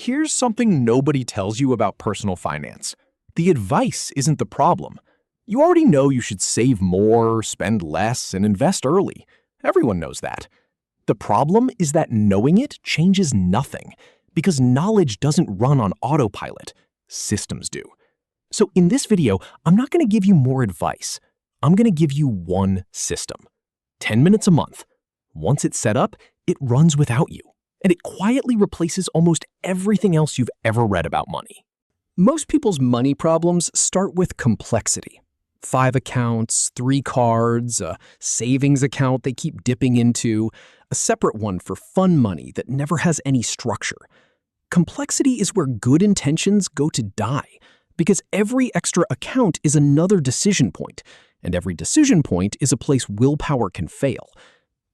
Here's something nobody tells you about personal finance. The advice isn't the problem. You already know you should save more, spend less, and invest early. Everyone knows that. The problem is that knowing it changes nothing, because knowledge doesn't run on autopilot. Systems do. So in this video, I'm not going to give you more advice. I'm going to give you one system. 10 minutes a month. Once it's set up, it runs without you, and it quietly replaces almost everything else you've ever read about money. Most people's money problems start with complexity. 5 accounts, 3 cards, a savings account they keep dipping into, a separate one for fun money that never has any structure. Complexity is where good intentions go to die, because every extra account is another decision point, and every decision point is a place willpower can fail.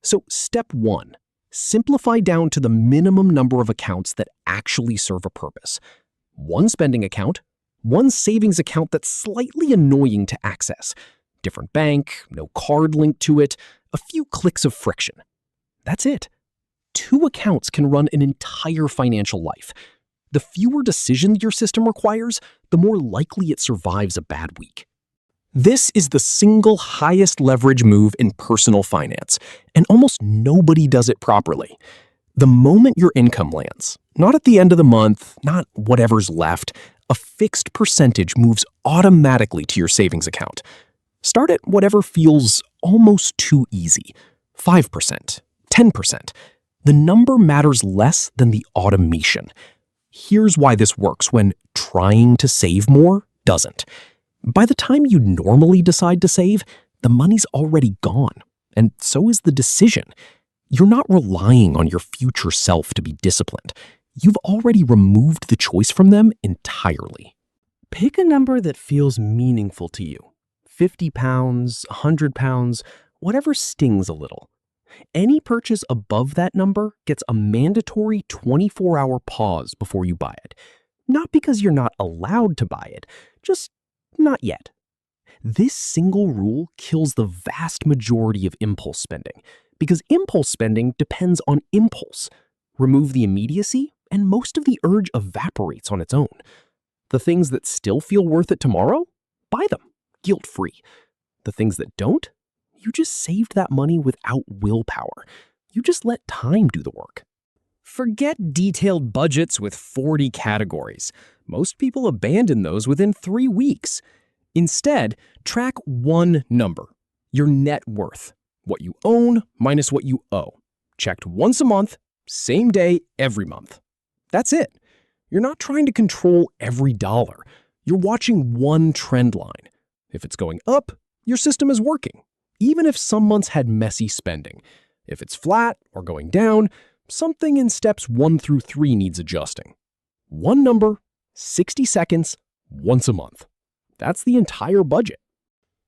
So step 1, simplify down to the minimum number of accounts that actually serve a purpose. 1 spending account, 1 savings account that's slightly annoying to access, different bank, no card linked to it, a few clicks of friction. That's it. 2 accounts can run an entire financial life. The fewer decisions your system requires, the more likely it survives a bad week. This is the single highest leverage move in personal finance, and almost nobody does it properly. The moment your income lands, not at the end of the month, not whatever's left, a fixed percentage moves automatically to your savings account. Start at whatever feels almost too easy. 5%, 10%. The number matters less than the automation. Here's why this works when trying to save more doesn't. By the time you normally decide to save, the money's already gone, and so is the decision. You're not relying on your future self to be disciplined. You've already removed the choice from them entirely. Pick a number that feels meaningful to you. 50 pounds, 100 pounds, whatever stings a little. Any purchase above that number gets a mandatory 24-hour pause before you buy it. Not because you're not allowed to buy it, just not yet. This single rule kills the vast majority of impulse spending, because impulse spending depends on impulse. Remove the immediacy, and most of the urge evaporates on its own. The things that still feel worth it tomorrow, buy them, guilt-free. The things that don't, you just saved that money without willpower. You just let time do the work. Forget detailed budgets with 40 categories. Most people abandon those within 3 weeks. Instead, track one number, your net worth, what you own minus what you owe. Checked once a month, same day, every month. That's it. You're not trying to control every dollar. You're watching one trend line. If it's going up, your system is working, even if some months had messy spending. If it's flat or going down, something in steps 1 through 3 needs adjusting. One number, 60 seconds, once a month. That's the entire budget.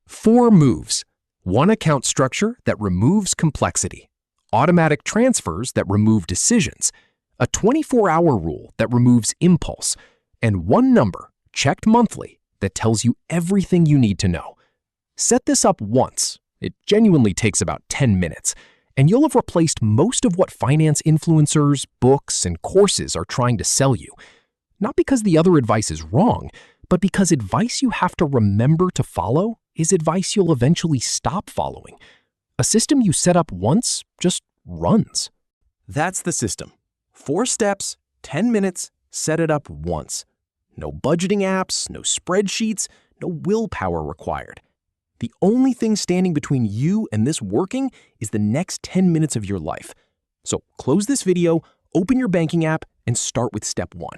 4 moves. 1 account structure that removes complexity. Automatic transfers that remove decisions. A 24-hour rule that removes impulse. And 1 number, checked monthly, that tells you everything you need to know. Set this up once. It genuinely takes about 10 minutes. And you'll have replaced most of what finance influencers, books, and courses are trying to sell you. Not because the other advice is wrong, but because advice you have to remember to follow is advice you'll eventually stop following. A system you set up once just runs. That's the system. 4 steps, 10 minutes, set it up once. No budgeting apps, no spreadsheets, no willpower required. The only thing standing between you and this working is the next 10 minutes of your life. So close this video, open your banking app, and start with step 1.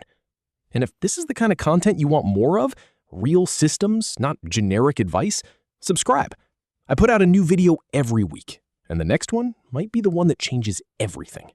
And if this is the kind of content you want more of, real systems, not generic advice, subscribe. I put out a new video every week, and the next one might be the one that changes everything.